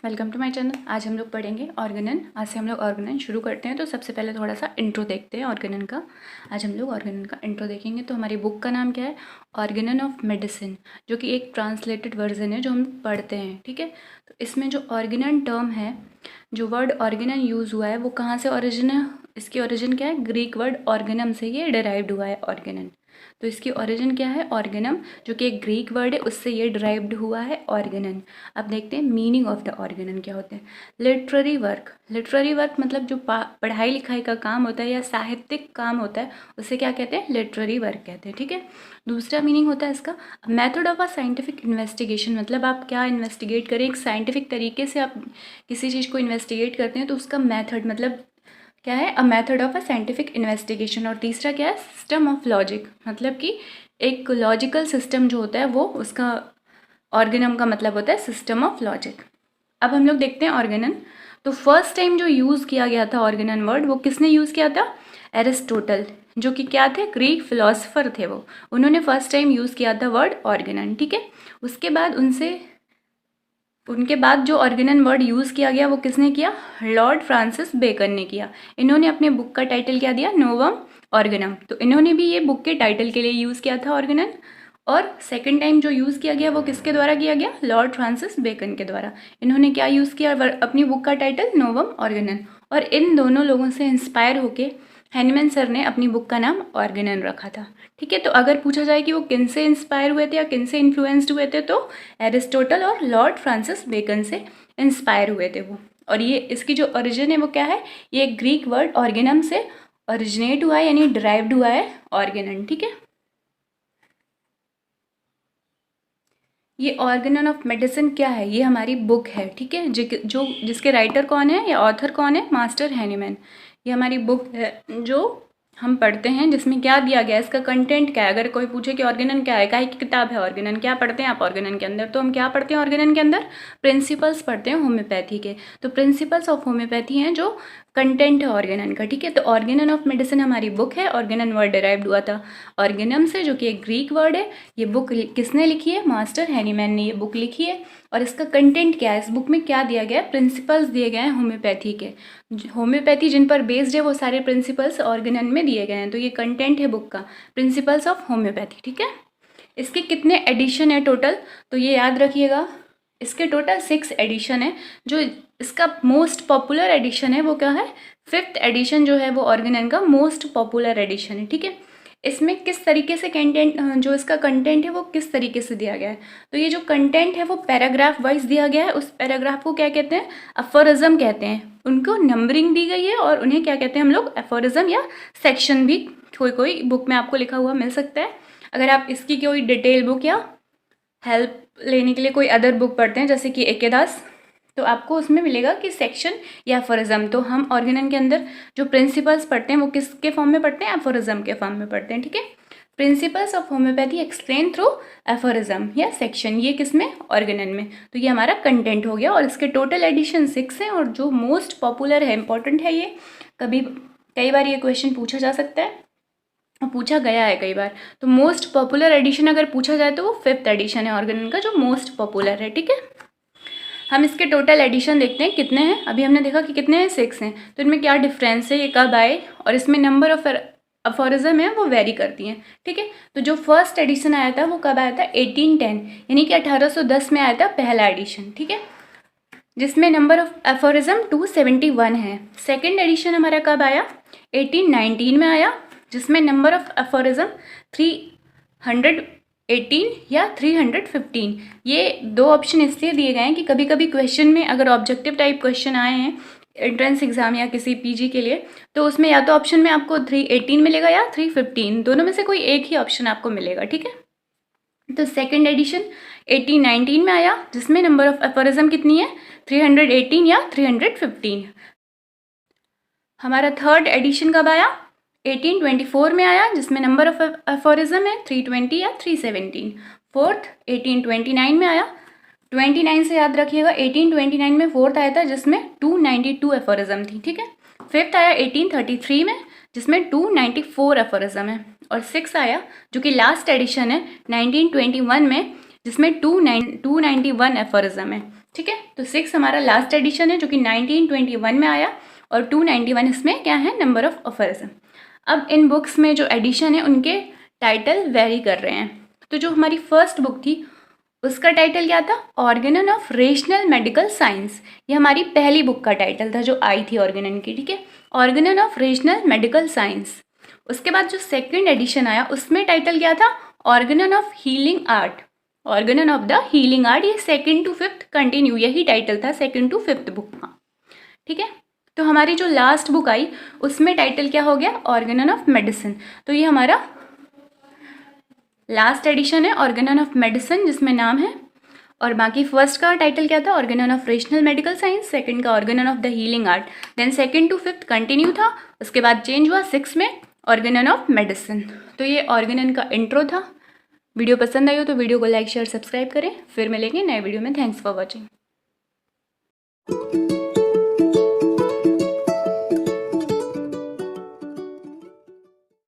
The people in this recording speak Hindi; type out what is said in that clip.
Welcome to my channel. आज हम लोग पढ़ेंगे ऑर्गेनन। आज से हम लोग ऑर्गेनन शुरू करते हैं। तो सबसे पहले थोड़ा सा इंट्रो देखते हैं ऑर्गेनन का। आज हम लोग ऑर्गेनन का इंट्रो देखेंगे। तो हमारी बुक का नाम क्या है? ऑर्गेनन ऑफ मेडिसिन, जो कि एक ट्रांसलेटेड वर्जन है जो हम पढ़ते हैं। ठीक है, तो इसमें जो ऑर्गेनन टर्म है, जो वर्ड ऑर्गेनन यूज़ हुआ है वो कहाँ से ओरिजिन है? इसकी ओरिजिन क्या है? ग्रीक वर्ड ऑर्गेनम से ये डिराइव्ड हुआ है ऑर्गेनन। तो इसकी ओरिजिन क्या है? ऑर्गेनम, जो कि एक ग्रीक वर्ड है, उससे ये डिराइव्ड हुआ है ऑर्गेनन। अब देखते हैं मीनिंग ऑफ द ऑर्गेनन क्या होते हैं। लिटरेरी वर्क, लिटरेरी वर्क मतलब जो पढ़ाई लिखाई का काम होता है या साहित्यिक काम होता है, उसे क्या कहते हैं? लिटरेरी वर्क कहते हैं। ठीक है, दूसरा मीनिंग होता है इसका method of a scientific investigation. मतलब आप क्या इन्वेस्टिगेट करें, एक साइंटिफिक तरीके से आप किसी चीज़ को इन्वेस्टिगेट करते हैं तो उसका मेथड मतलब क्या है? A method of a scientific investigation. और तीसरा क्या है? सिस्टम ऑफ लॉजिक, मतलब कि एक लॉजिकल सिस्टम जो होता है वो उसका ऑर्गेनम का मतलब होता है सिस्टम ऑफ लॉजिक। अब हम लोग देखते हैं ऑर्गेनन। तो फर्स्ट टाइम जो यूज़ किया गया था ऑर्गेनन वर्ड, वो किसने यूज़ किया था? एरिस्टोटल, जो कि क्या थे? ग्रीक फिलोसफर थे वो। उन्होंने फर्स्ट टाइम यूज़ किया था वर्ड ऑर्गेनन। ठीक है, उसके बाद उनके बाद जो ऑर्गेनन वर्ड यूज़ किया गया वो किसने किया? लॉर्ड फ्रांसिस बेकन ने किया। इन्होंने अपने बुक का टाइटल क्या दिया? नोवम ऑर्गेनम। तो इन्होंने भी ये बुक के टाइटल के लिए यूज़ किया था ऑर्गेनन। और सेकंड टाइम जो यूज़ किया गया वो किसके द्वारा किया गया? लॉर्ड फ्रांसिस बेकन के द्वारा। इन्होंने क्या यूज़ किया अपनी बुक का टाइटल? Novum Organon. और इन दोनों लोगों से इंस्पायर होके हैनीमैन सर ने अपनी बुक का नाम ऑर्गेनन रखा था। ठीक है, तो अगर पूछा जाए कि वो किन से इंस्पायर हुए थे या किन से इन्फ्लुएंस्ड हुए थे, तो एरिस्टोटल और लॉर्ड फ्रांसिस बेकन से इंस्पायर हुए थे वो। और ये इसकी जो ओरिजिन है वो क्या है? ये ग्रीक वर्ड ऑर्गेनम से ओरिजिनेट हुआ है, यानी डिराइव्ड हुआ है ऑर्गेनन। ठीक है, ये ऑर्गेनन ऑफ मेडिसिन क्या है? ये हमारी बुक है। ठीक है, जो जिसके राइटर कौन है या ऑथर कौन है? Master Hahnemann. ये हमारी बुक है जो हम पढ़ते हैं, जिसमें क्या दिया गया है, इसका कंटेंट क्या है। अगर कोई पूछे कि ऑर्गेनन क्या है, काहे की किताब है ऑर्गेनन, क्या पढ़ते हैं आप ऑर्गेनन के अंदर, तो हम क्या पढ़ते हैं ऑर्गेनन के अंदर? प्रिंसिपल्स पढ़ते हैं होम्योपैथी के। तो प्रिंसिपल्स ऑफ होम्योपैथी हैं जो कंटेंट है ऑर्गेनन का। ठीक है, तो ऑर्गेनन ऑफ मेडिसिन हमारी बुक है। ऑर्गेनन वर्ड डिराइव्ड हुआ था ऑर्गेनम से, जो कि एक ग्रीक वर्ड है। ये बुक किसने लिखी है? मास्टर हैनीमैन ने ये बुक लिखी है। और इसका कंटेंट क्या है? इस बुक में क्या दिया गया है? प्रिंसिपल्स दिए गए हैं होम्योपैथी के। होम्योपैथी जिन पर बेस्ड है वो सारे प्रिंसिपल्स ऑर्गेनन में दिए गए हैं। तो ये कंटेंट है बुक का, प्रिंसिपल्स ऑफ होम्योपैथी। ठीक है, इसके कितने एडिशन है टोटल? तो ये याद रखिएगा, इसके टोटल 6 एडिशन है। जो इसका मोस्ट पॉपुलर एडिशन है वो क्या है? 5th एडिशन जो है वो ऑर्गेनन का मोस्ट पॉपुलर एडिशन है। ठीक है, इसमें किस तरीके से कंटेंट, जो इसका कंटेंट है वो किस तरीके से दिया गया है? तो ये जो कंटेंट है वो पैराग्राफ वाइज दिया गया है। उस पैराग्राफ को क्या कहते हैं? अफोरिज्म कहते हैं। उनको नंबरिंग दी गई है और उन्हें क्या कहते हैं हम लोग? अफोरिज्म या सेक्शन भी कोई बुक में आपको लिखा हुआ मिल सकता है। अगर आप इसकी कोई डिटेल बुक या हेल्प लेने के लिए कोई अदर बुक पढ़ते हैं, जैसे कि ए.के. दास, तो आपको उसमें मिलेगा कि सेक्शन या एफोरिज्म। तो हम ऑर्गेनन के अंदर जो प्रिंसिपल्स पढ़ते हैं वो किसके फॉर्म में पढ़ते हैं? एफोरिज्म के फॉर्म में पढ़ते हैं। ठीक है, principles of homeopathy explain through aphorism या सेक्शन, ये किसमें? ऑर्गेनन में। तो ये हमारा कंटेंट हो गया। और इसके टोटल एडिशन 6 हैं। और जो मोस्ट पॉपुलर है, इंपॉर्टेंट है ये, कई बार ये क्वेश्चन पूछा जा सकता है, पूछा गया है कई बार। तो मोस्ट पॉपुलर एडिशन अगर पूछा जाए तो वो 5th एडिशन है ऑर्गेनन का, जो मोस्ट पॉपुलर है। ठीक है, हम इसके टोटल एडिशन देखते हैं कितने हैं। अभी हमने देखा कि कितने हैं? 6 हैं। तो इनमें क्या डिफरेंस है, ये कब आए, और इसमें नंबर ऑफ अफोरिज्म है वो वेरी करती हैं। ठीक है, तो जो फर्स्ट एडिशन आया था वो कब आया था? 1810, यानी कि 1810 में आया था पहला एडिशन। ठीक है, जिसमें नंबर ऑफ एफोरिज्म 271 है। सेकेंड एडिशन हमारा कब आया? 1819 में आया, जिसमें नंबर ऑफ एफोरिज्म 318 या 315। ये 2 ऑप्शन इसलिए दिए गए हैं कि कभी कभी क्वेश्चन में अगर ऑब्जेक्टिव टाइप क्वेश्चन आए हैं एंट्रेंस एग्जाम या किसी पीजी के लिए, तो उसमें या तो ऑप्शन में आपको 318 मिलेगा या 315, दोनों में से कोई एक ही ऑप्शन आपको मिलेगा। ठीक है, तो सेकेंड एडिशन 1819 में आया, जिसमें नंबर ऑफ एफोरिज्म कितनी है? 318 या 315। हमारा थर्ड एडिशन कब आया? 1824 में आया, जिसमें नंबर ऑफ एफोरिज्म है 320 या 317। फोर्थ 1829 में आया। 29 से याद रखिएगा, 1829 में फोर्थ आया था जिसमें 292 एफोरिज्म थी। ठीक है, फिफ्थ आया 1833 में, जिसमें 294 एफोरिज्म है। और सिक्स आया जो कि लास्ट एडिशन है 1921 में, जिसमें 291 एफोरिज्म है। ठीक है। तो 6 हमारा लास्ट एडिशन है जो कि 1921 में आया और 291 इसमें क्या है, नंबर ऑफ ऑफर्स है। अब इन बुक्स में जो एडिशन है उनके टाइटल वेरी कर रहे हैं। तो जो हमारी फर्स्ट बुक थी उसका टाइटल क्या था, Organon of rational medical science. ये हमारी पहली बुक का टाइटल था जो आई थी ऑर्गेनन की, ठीक है, Organon of rational medical science. उसके बाद जो सेकंड एडिशन आया उसमें टाइटल क्या था, Organon of healing art, Organon of the healing art. ये 2nd to 5th कंटिन्यू यही टाइटल था 2nd to 5th बुक का, ठीक है। तो हमारी जो लास्ट बुक आई उसमें टाइटल क्या हो गया, ऑर्गेनन ऑफ मेडिसिन। तो ये हमारा लास्ट एडिशन है ऑर्गेनन ऑफ मेडिसिन जिसमें नाम है, और बाकी फर्स्ट का टाइटल क्या था, Organon of rational medical science, second का Organon of the healing art, then 2nd to 5th continue था, उसके बाद चेंज हुआ 6 में ऑर्गेनन ऑफ मेडिसिन। तो ये ऑर्गेनन का इंट्रो था। वीडियो पसंद आई हो तो वीडियो को लाइक शेयर सब्सक्राइब करें। फिर मिलेंगे नए वीडियो में। Thanks for watching.